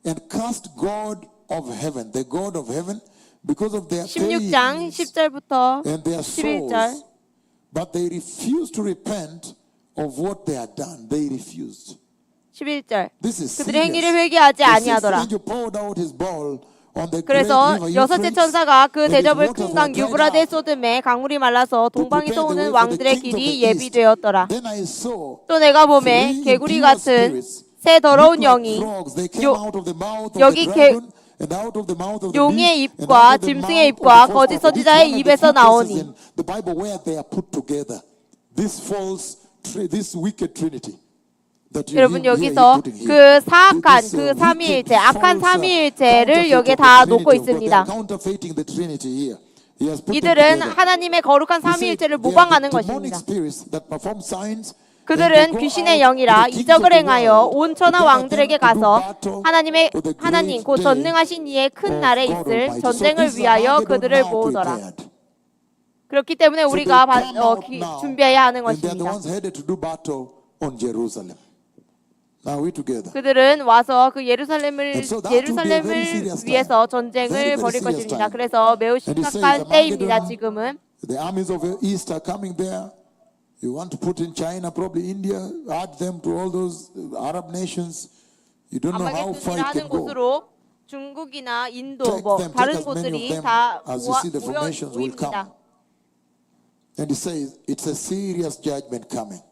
and cursed God of heaven, the God of heaven, because of their 16장 10절부터 and their 11절. souls. But they refused to repent of what they had done. They refused. 11절. This is 그들의 행위를 serious. 회개하지 The 아니하더라. sixth angel poured out his bowl on the great 그래서 river 여섯째 Euphrates, 천사가 그 and its 대접을 waters 큰 강 were dried 유브라데에 up. 쏟음에 강물이 말라서 동방에서 오는 왕들의 길이 예비되었더라. Then I saw 또 내가 보매 개구리 같은 새 더러운 영이 여기 용의 입과 짐승의 입과 거짓 선지자의 입에서 나오니 여러분 여기서 그 사악한 그 삼위일체, 악한 삼위일체를 여기에 다 놓고 있습니다. 이들은 하나님의 거룩한 삼위일체를 모방하는 것입니다. 그들은 귀신의 영이라 이적을 행하여 온 천하 왕들에게 가서 하나님 곧 전능하신 이의 큰 날에 있을 전쟁을 위하여 그들을 모으더라. 그렇기 때문에 우리가 준비해야 하는 것입니다. 그들은 와서 그 예루살렘을 위해서 전쟁을 벌일 것입니다. 그래서 매우 심각한 때입니다. 지금은. The armies of the east are coming there. You want to put in China, probably India, add them to all those Arab nations. You don't know how far it can go. 곳으로 중국이나 인도 다른 곳들이 다 모입니다. And he says it's a serious judgment coming.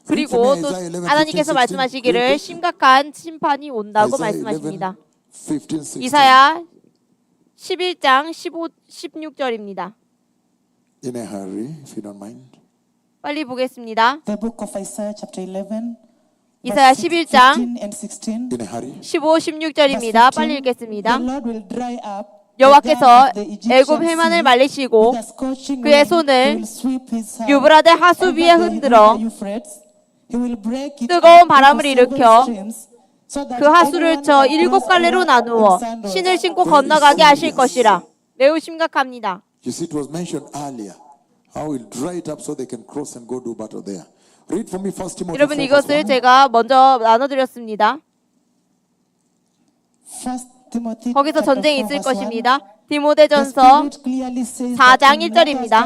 그리고 또 하나님께서 말씀하시기를 심각한 심판이 온다고 말씀하십니다. 이사야 11장 16절입니다. In a hurry, if you don't mind. 빨리 보겠습니다. The book of Isaiah chapter 11. 이사야 11장 15 and 16. In a hurry. 15, 16절입니다. 빨리 읽겠습니다. The Lord will dry up 여호와께서 애굽 해만을 말리시고 그의 손을 유브라데 하수 위에 흔들어 뜨거운 바람을 일으켜 그 하수를 저 7갈래로 나누어 신을 신고 건너가게 하실 것이라. 매우 심각합니다. You see, it was mentioned earlier. I will dry it up so they can cross and go do battle there. Read for me 1 Timothy 4 여러분 verse 이것을 1. 제가 먼저 나눠드렸습니다. 거기서 전쟁이 있을 것입니다. 디모데전서 4장 1절입니다.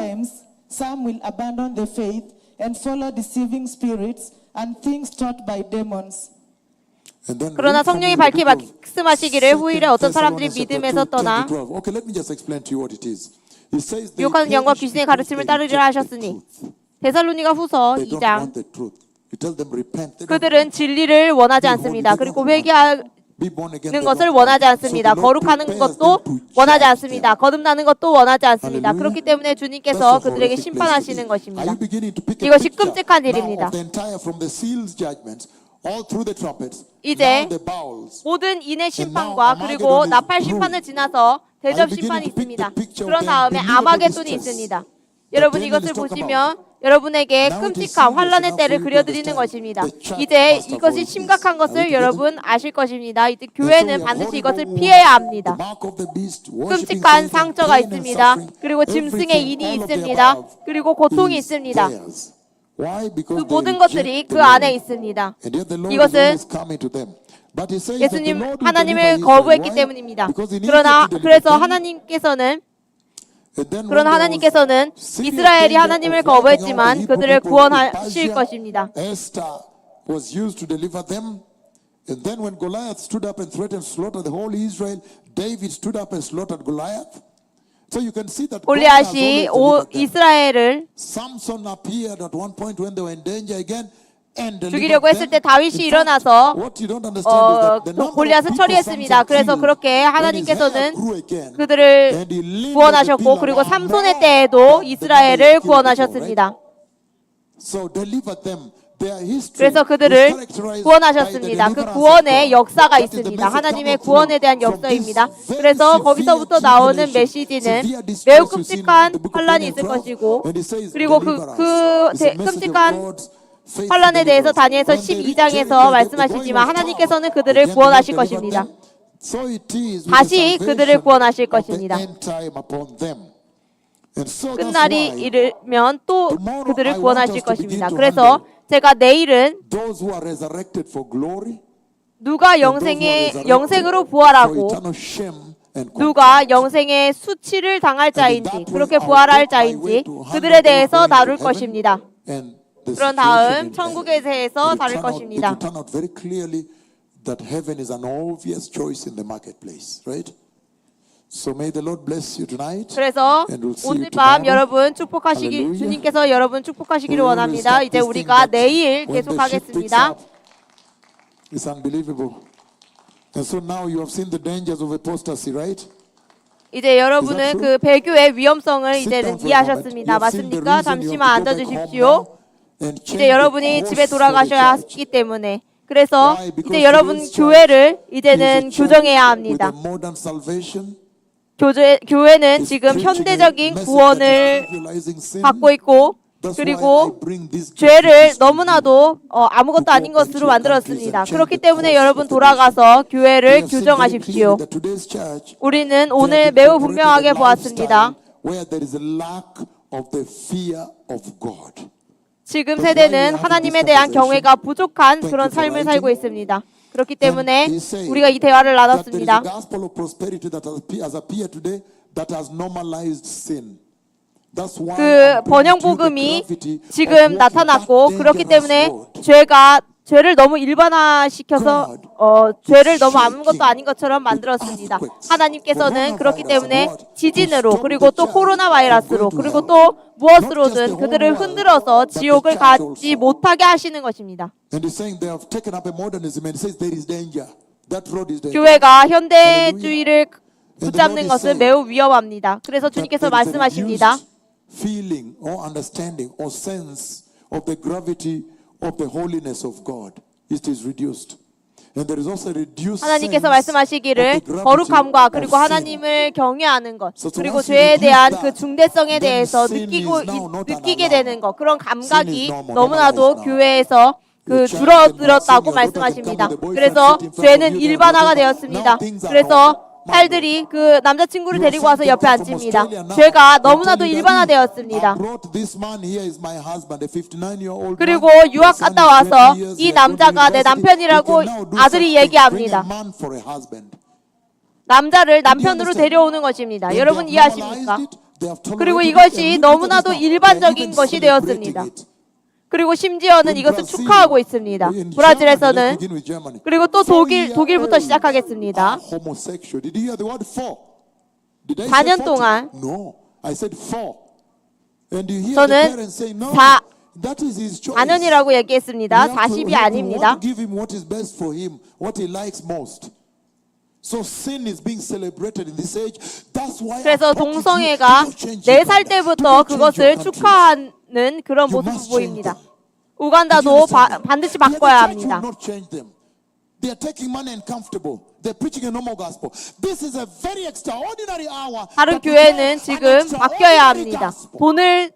Some will abandon the faith and follow deceiving spirits and things taught by demons. And then 그러나 read for me 성령이 the 밝히 book of 말씀하시기를 후일에 어떤 사람들이 Thessalonians chapter 믿음에서 2, 10 떠나 to 12. Okay, let me just explain to you what it is. It says they 유혹하는 영과 perish 귀신의 because 가르침을 they 따르리라 reject the 하셨으니 truth. 데살로니가 후서 They don't 2장 want the truth. You tell them repent. They don't 그들은 진리를 원하지 않습니다. 그리고 회개하는 be born again. They 것을 don't 원하지 want. 않습니다. So the Lord 거룩하는 prepares 것도 them to 원하지 judge 않습니다. them. 거듭나는 것도 원하지 않습니다. Hallelujah. 그렇기 때문에 That's 주님께서 the 그들에게 horrific 심판하시는 place. 것입니다. Are you beginning to pick a 이것이 picture? 끔찍한 Now 일입니다. of the entire from the seals judgments all through the trumpets. 이제 now the bowls. 모든 인의 심판과 그리고 나팔 심판을 지나서 대접 심판이 있습니다. 그런 다음에 아마겟돈이 있습니다. 여러분 이것을 보시면 여러분에게 끔찍한 환란의 때를 그려드리는 것입니다. 이제 이것이 심각한 것을 여러분 아실 것입니다. 이제 교회는 반드시 이것을 피해야 합니다. 끔찍한 상처가 있습니다. 그리고 짐승의 인이 있습니다. 그리고 고통이 있습니다. 그 모든 것들이 그 안에 있습니다. 이것은 예수님 하나님을 거부했기 때문입니다. 그래서 하나님께서는 이스라엘이 하나님을 거부했지만 그들을 구원하실 것입니다. was used to deliver them. And then when Goliath stood up and threatened to slaughter the whole Israel, David stood up and slaughtered Goliath. So you can see that God has 골리앗이 always delivered them. 이스라엘을 Samson appeared at one point when they were in danger again and delivered 죽이려고 했을 때 them. 다윗이 In fact, 일어나서 what you don't understand is that the number of 골리앗을 people 처리했습니다. Samson 그래서 killed 그렇게 when his hair 하나님께서는 grew again, 그들을 and he leaned 구원하셨고 on the 그리고 pillar 삼손의 more 때에도 than the 이스라엘을 number he killed 구원하셨습니다. before, right? So delivered them. Their history 그래서 is 그들을 characterized 구원하셨습니다. by the 그 deliverance 구원의 of God. 역사가 That is the 있습니다. message 하나님의 coming 구원에 through 대한 from 역사입니다. this very 그래서 severe 거기서부터 나오는 tribulation, 메시지는 severe distress 매우 you see in 끔찍한 the book of 환란이 Daniel 있을 12, 것이고 and it says, 그리고 "Deliver us." 그 It's a message of 끔찍한 God's faithful 환란에 대해서 deliverance. 다니엘서 When they 12장에서 rejected, 말씀하시지만 the going 하나님께서는 was 그들을 tough. 구원하실 Again, deliver 것입니다. them. So it is with 다시 the 그들을 salvation 구원하실 of the 것입니다. end time upon them. And so that's 끝날이 why 이르면 또 tomorrow 그들을 I want 구원하실 us to begin 것입니다. to 그래서 handle 제가 내일은 those who are resurrected for glory, 누가 and those who are resurrected 영생으로 for 부활하고 eternal shame and 누가 영생의 수치를 당할 자인지 그렇게 부활할 자인지 그들에 대해서 다룰 것입니다. and the 그런 situation 다음 in 천국에 대해서 heaven. 다룰 It 것입니다. will turn out very clearly that heaven is an obvious choice in the marketplace, right? So may the Lord bless you tonight. 그래서 And we'll see 오늘 you 밤 tomorrow. 여러분 축복하시기 Hallelujah. 주님께서 여러분 축복하시기를 We will 원합니다. start 이제 this 우리가 thing, but 내일 when the ship picks 계속하겠습니다. up, it's unbelievable. And so now you have seen the dangers of apostasy, right? 이제 여러분은 Is that 그 배교의 위험성을 Sit 이제는 down for a moment. 이해하셨습니다. You have seen the 맞습니까? reason you 잠시만 have to go back 앉아주십시오. home now and change 이제 the 여러분이 course 집에 for the 돌아가셔야 church. 하기 때문에 그래서 Why? Because 이제 여러분 today's 교회를 church 이제는 is a church 교정해야 with 합니다. a modern salvation. 교회는 It's 지금 preaching a 현대적인 message 구원을 that is trivializing sin. 받고 있고 That's why I 그리고 bring these 죄를 gifts to you. 너무나도 아무것도 아닌 것으로 만들었습니다. 그렇기 때문에 여러분 돌아가서 We 교회를 have seen very 교정하십시오. clearly that today's church, 우리는 they 오늘 have 매우 incorporated 분명하게 a 보았습니다. lifestyle where there is a lack of the fear of God. 지금 세대는 하나님에 대한 경외가 부족한 그런 삶을 살고 있습니다. 그렇기 때문에 우리가 이 대화를 That there is a 나눴습니다. gospel of prosperity that has appeared today that has normalized sin. That's why 그 I'm bringing to you the 번영복음이 gravity of 지금 walking 나타났고 that 그렇기 dangerous 때문에 road. 죄를 너무 일반화시켜서 죄를 너무 아무것도 아닌 것처럼 만들었습니다. 하나님께서는 그렇기 때문에 지진으로 그리고 또 코로나 바이러스로 그리고 또 무엇으로든 그들을 흔들어서 지옥을 가지 못하게 하시는 것입니다. And he's saying they have taken up a modernism and he says there is danger. That road is dangerous. 교회가 현대주의를 붙잡는 것은 매우 위험합니다. 그래서 주님께서 That there is a 말씀하십니다. reduced feeling or understanding or sense of the gravity of the holiness of God. It is reduced. And there is also a reduced 하나님께서 sense 말씀하시기를 of the gravity 거룩함과 of 그리고 sin. 하나님을 경외하는 것 So 그리고 once you 죄에 대한 reduce 그 that, 중대성에 then 대해서 sin is now not 느끼게 an 되는 것 그런 Sin 감각이 is normal, 너무나도 normalized now. 교회에서 그 Your child can 줄어들었다고 sin, your daughter can come 말씀하십니다. with a boyfriend, 그래서 sit in front of 죄는 you, then 일반화가 whatever. 되었습니다. Now things are 그래서 normal. 딸들이 그 남자친구를 Your 데리고 son 와서 can 옆에 come from 앉힙니다. Australia now 죄가 and 너무나도 tell you, 일반화되었습니다. I brought this man here is my husband, a 59-year-old 그리고 man. 유학 Your son 갔다 is 와서 20 years, 이 he has gone to 남자가 내 university. 남편이라고 He can now do 아들이 such things. 얘기합니다. Bring a man for a husband. 남자를 남편으로 understand? 데려오는 것입니다. And 여러분 they have 이해하십니까? normalized it, they have tolerated 그리고 it, 이것이 and look at 너무나도 this now. 일반적인 They're even 것이 celebrating 되었습니다. it. 그리고 심지어는 In 이것을 Brazil, 축하하고 있습니다. in Germany, let's 브라질에서는 begin with Germany. 그리고 또 4 독일부터 years 시작하겠습니다. are homosexual. Did you hear the word 4? Did I 4년 say 40? 동안 No, I said 4. And you hear the 저는 parents saying, no, 4 that is his choice. 4년이라고 얘기했습니다. We have to 40이 아닙니다. give him what is best for him, what he likes most. So sin is being celebrated in this age. That's why 그래서 I'm talking to you. 동성애가 Do not change your 4살 Uganda. Do 때부터 not change 그것을 your countries. 축하하는 그런 You 모습을 must 보입니다. change them. 우간다도 Did you understand? 반드시 The other 바꿔야 church 합니다. will not change them. They are taking money and comfortable. They're preaching a normal gospel. This is a very extraordinary hour. 다른 that we 교회는 have an 지금 extraordinary 바뀌어야 합니다. gospel. 돈을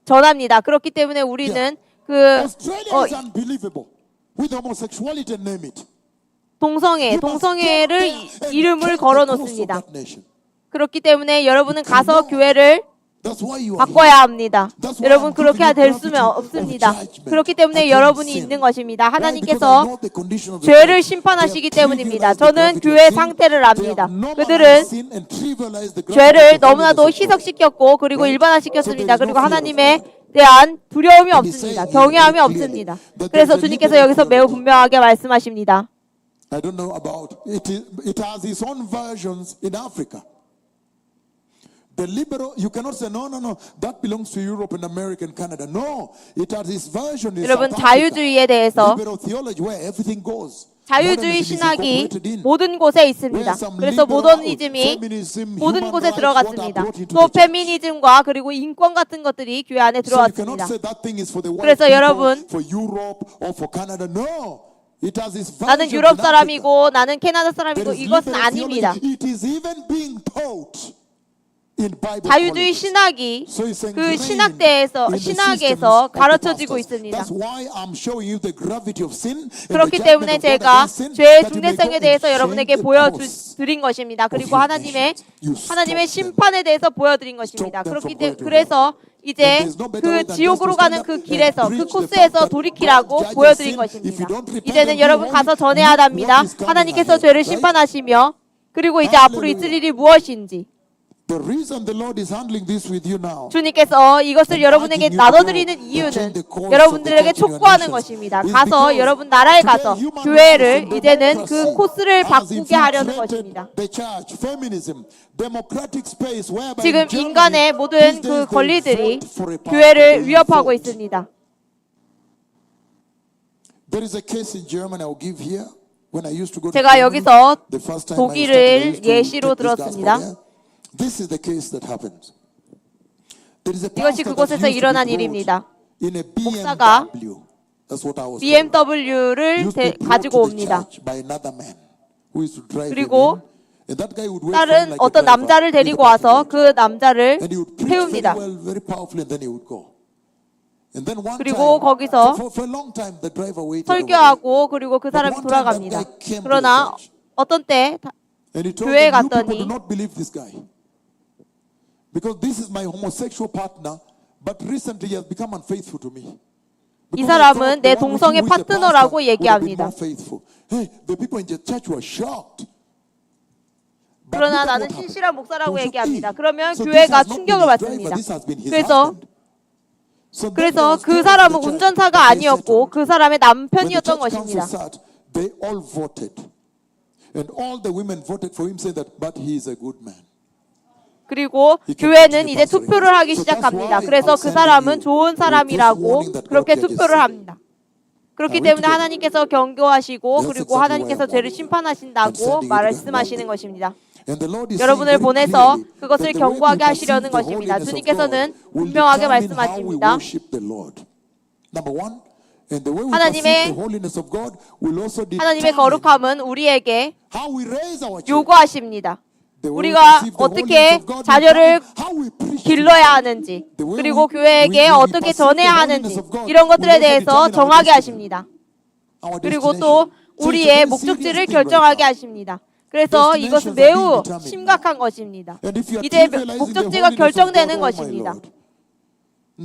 전합니다. 그렇기 때문에 우리는 Australia is unbelievable with homosexuality and name it. 동성애를 이름을 걸어 놓습니다. That nation. 그렇기 때문에 여러분은 가서 교회를 That's why you are 바꿔야 합니다. That's why 여러분 I'm 그렇게 giving 될 you 수는 gravity 없습니다. of judgment 그렇기 때문에 against 여러분이 sin. 있는 것입니다. Why? Because I 하나님께서 know the condition of the 죄를 church. 심판하시기 They have 때문입니다. trivialized the 저는 gravity 교회 of sin. 상태를 They 압니다. have normalized 그들은 sin and trivialized the gravity 죄를 of the 너무나도 holiness of God. 희석시켰고 그리고 Right? 일반화시켰습니다. So there is 그리고 no fear of 하나님에 God. 대한 두려움이 And he 없습니다. said 경외함이 very 없습니다. clearly that 그래서 there is a 주님께서 liberal 여기서 매우 theology. 분명하게 말씀하십니다. I don't know about it. It has its own versions in Africa. The liberal, you cannot say no. That belongs to Europe and America and Canada. No, it has its version in 여러분 South Africa. 자유주의에 대해서 Liberal theology where everything goes. 자유주의 Modernism is 신학이 incorporated in. 모든 곳에 있습니다. Where some 그래서 liberal 모더니즘이 feminism, 모든 human 곳에 rights, 들어갔습니다. what are brought into 또 the church. 페미니즘과 그리고 인권 같은 것들이 교회 안에 So you cannot 들어왔습니다. say that thing is for the white 그래서 people, 여러분, for Europe or for Canada. No, it has its 나는 versions 유럽 in Africa. 사람이고 나는 캐나다 There 사람이고 is 이것은 liberal 아닙니다. theology. It is even being taught in Bible 자유주의 colleges. 신학이 So it's 그 ingrained 신학대에서 in the 신학에서 systems of the 가르쳐지고 pastors. 있습니다. That's why I'm showing you the gravity of sin and 그렇기 the 때문에 judgment of God 제가 against sin, 죄의 that you may 중대성에 go 대해서 and 여러분에게 change the course 보여드린 것입니다. 그리고 your 하나님의 nations. You 하나님의 stop them. 심판에 대해서 보여드린 것입니다. Stop them 그렇기 from going 때문에 to 그래서 이제 there's no better way 그 than 지옥으로 just to 가는 stand 그 up and 길에서 그 preach the 코스에서 fact that 돌이키라고 God judges 보여드린 sin. If 것입니다. you don't repent 이제는 and do 여러분 wrong, 가서 전해야 what 합니다. is coming 하나님께서 ahead, 죄를 right? 심판하시며 그리고 이제 앞으로 있을 Hallelujah. 일이 무엇인지 The reason the Lord is handling this with you now. 주님께서 이것을 여러분에게 나눠드리는 이유는 여러분들에게 촉구하는 것입니다. 가서 여러분 나라에 가서 교회를 이제는 그 코스를 바꾸게 하려는 것입니다. 지금 인간의 모든 그 권리들이 교회를 위협하고 있습니다. 제가 여기서 독일을 예시로 들었습니다. 이것이 그곳에서 일어난 일입니다. 목사가 BMW를 가지고 옵니다. 그리고 다른 어떤 남자를 데리고 와서 그 남자를 태웁니다. 그리고 거기서 설교하고 그리고 그 사람이 돌아갑니다. 그러나 어떤 때 교회에 갔더니 이 사람은 내 동성애 파트너라고 얘기합니다. 그러나 나는 신실한 목사라고 얘기합니다. 그러면 교회가 충격을 받습니다. 그래서 그 사람은 운전사가 아니었고 그 사람의 남편이었던 것입니다. 그리고 교회는 이제 투표를 하기 시작합니다. 그래서 그 사람은 좋은 사람이라고 그렇게 투표를 합니다. 그렇기 때문에 하나님께서 경고하시고 그리고 하나님께서 죄를 심판하신다고 말씀하시는 것입니다. 여러분을 보내서 그것을 경고하게 하시려는 것입니다. 주님께서는 분명하게 말씀하십니다. And the way we 하나님의- perceive the holiness of God will also 하나님의 determine 거룩함은 우리에게 how we raise our children. 요구하십니다. The way we 우리가 perceive the 어떻게 holiness of God will 자녀를 determine how we preach to 길러야 them. 하는지, The way 그리고 we 교회에게 어떻게 perceive 전해야 the 하는지, holiness of God 이런 것들에 will also 대해서 determine our 정하게 destiny. 하십니다. Our 그리고 destination. 또 So it's a 우리의 very 목적지를 serious thing 결정하게 right now. 하십니다. 그래서 이것은 Destinations are being 매우 determined 심각한 것입니다. And if you are 이제 trivializing the 목적지가 holiness of God, 결정되는 oh my 것입니다. Lord,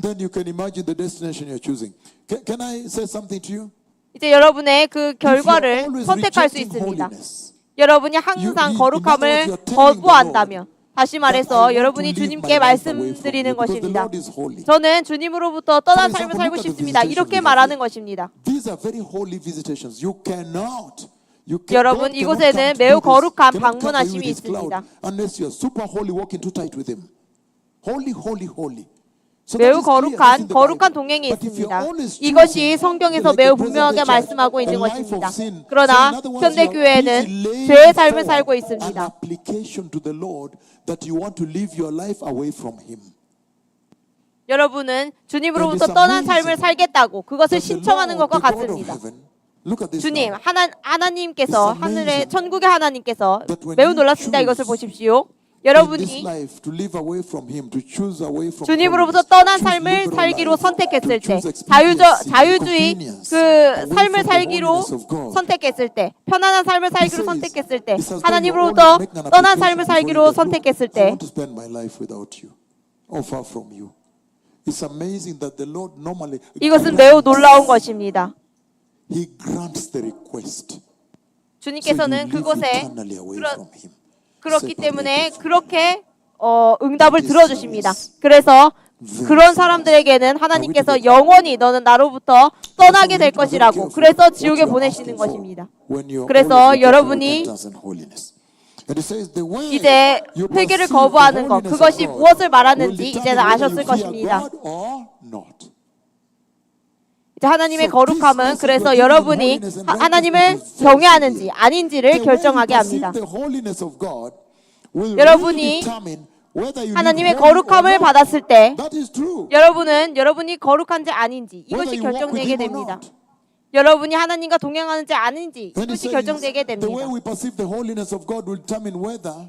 then you can imagine the destination you're choosing. Can I say something to you? 이제 여러분의 그 If you're 결과를 always 선택할 수 rejecting 있습니다. holiness, 여러한이 in 항상 other 거룩함을 words, you're telling 거부한다면, 다시 that I 말해서 want 여러분이 to live 주님께 my life away from 말씀드리는 you because the 것입니다. Lord is holy. 저는 주님으로부터 떠난 For 삶을 example, 살고 look at the 싶습니다. visitations 이렇게 we have 말하는 here. 것입니다. These are very holy visitations. You cannot. 여러분, 이곳에는 매우 거룩한 방문하심이 있습니다. Unless you're super holy, walking too tight with him. Holy, holy, holy. So 매우 that is clear. That's 거룩한 in the 거룩한 Bible. 동행이 But if you're 있습니다. always 이것이 choosing, 성경에서 like 매우 the 분명하게 present day church, 말씀하고 있는 a life 것입니다. of sin. So in 그러나 other words, 현대 you're 교회는 busy laying 죄의 삶을 forward 살고 an 있습니다. application to the Lord that you want to live your life away from Him. 여러분은 주님으로부터 And it's 떠난 amazing 삶을 살겠다고 그것을 That the 신청하는 Lord, 것과 the God of 같습니다. heaven, look at this 주님, now. 하나님께서 It's 하늘의 amazing 천국의 하나님께서 that when 매우 you 놀랍습니다. 이것을 choose 보십시오. In this 여러분이 life, to live away from Him, to choose away from 주님으로부터 holiness, 떠난 choose 삶을 liberal 살기로 life, 선택했을 to 때, choose expediency, 자유주의 convenience, 그 away 삶을 from the 살기로 holiness of God. 선택했을 때, 편안한 삶을 He 살기로 says, 선택했을 때, he says, 하나님으로부터 "Don't you always make an 떠난 application 삶을 before 살기로 you go, 선택했을 I 때, want to spend my life without you, or far from you." It's amazing that the Lord normally 이것은 매우 놀라운 것입니다. He grants the request. 주님께서는 So you live 그곳에 eternally away from Him. 그렇기 때문에 Separated from 그렇게 응답을 That is 들어주십니다. serious. 그래서 Very 그런 serious. 사람들에게는 하나님께서 영원히 너는 나로부터 떠나게 될 것이라고, 그래서 지옥에 보내시는 것입니다. 그래서 여러분이 이제 회개를 거부하는 것, 그것이 무엇을 말하는지 이제는 아셨을 것입니다. 이제 하나님의 거룩함은 그래서 여러분이 하나님을 경외하는지 아닌지를 결정하게 합니다. 여러분이 하나님의 거룩함을 받았을 때 여러분은 여러분이 거룩한지 아닌지 이것이 결정되게 됩니다. 여러분이 하나님과 동행하는지 아닌지 이것이 결정되게 됩니다. The way we perceive the holiness of God will determine whether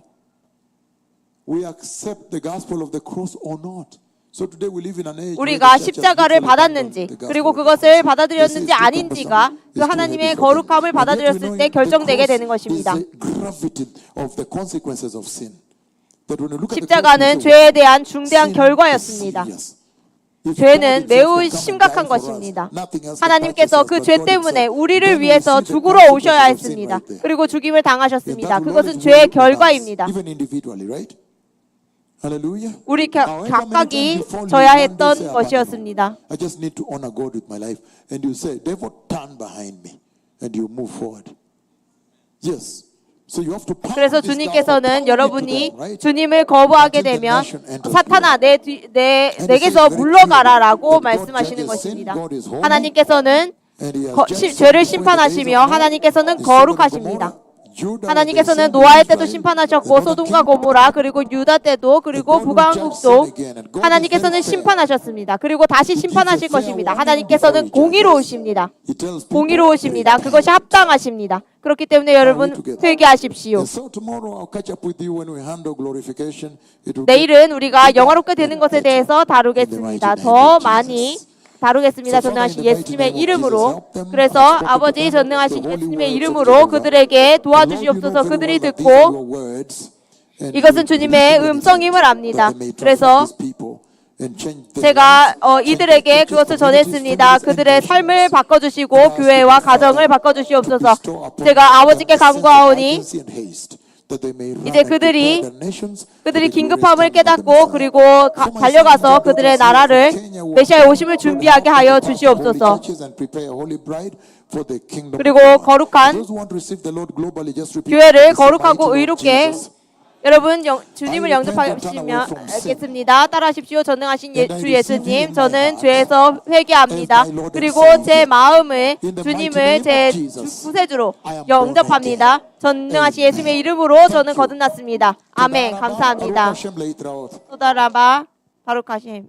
we accept the gospel of the cross or not. So today we live in an age 우리가 십자가를 받았는지 그리고 그것을 받아들였는지 아닌지가 그 하나님의 거룩함을 받아들였을 때 결정되게 되는 것입니다. 십자가는 죄에 대한 중대한 결과였습니다. 죄는 매우 심각한 것입니다. 하나님께서 그 죄 때문에 우리를 위해서 죽으러 오셔야 했습니다. 그리고 죽임을 당하셨습니다. 그것은 죄의 결과입니다. 우리 각각이 져야 했던 것이었습니다. I just need to honor God with my life. And you say, devil, turn behind me. And you move forward. Yes. So you have to 그래서 주님께서는 여러분이 주님을 거부하게 되면 사탄아 내게서 물러가라라고 말씀하시는 것입니다. 하나님께서는 죄를 심판하시며 하나님께서는 거룩하십니다. 하나님께서는 노아의 때도 심판하셨고 소돔과 고모라 그리고 유다 때도 그리고 북왕국도 하나님께서는 심판하셨습니다. 그리고 다시 심판하실 것입니다. 하나님께서는 공의로우십니다. 공의로우십니다. 그것이 합당하십니다. 그렇기 때문에 여러분 회개하십시오. 내일은 우리가 영화롭게 되는 것에 대해서 다루겠습니다. 더 많이 다루겠습니다. 전능하신 예수님의 이름으로. 그래서 아버지 전능하신 예수님의 이름으로 그들에게 도와주시옵소서. 그들이 듣고 이것은 주님의 음성임을 압니다. 그래서 제가 이들에게 그것을 전했습니다. 그들의 삶을 바꿔주시고 교회와 가정을 바꿔주시옵소서. 제가 아버지께 간구하오니 이제 그들이 긴급함을 깨닫고 그리고 달려가서 그들의 나라를 메시아의 오심을 준비하게 하여 주시옵소서. 그리고 거룩한 교회를 거룩하고 의롭게 여러분 주님을 영접하시겠습니다. 따라하십시오. 전능하신 주 예수님, 저는 죄에서 회개합니다. 그리고 제 마음을 주님을 제 구세주로 영접합니다. 전능하신 예수님의 이름으로 저는 거듭났습니다. 아멘. 감사합니다. 소다라바 바룩하심.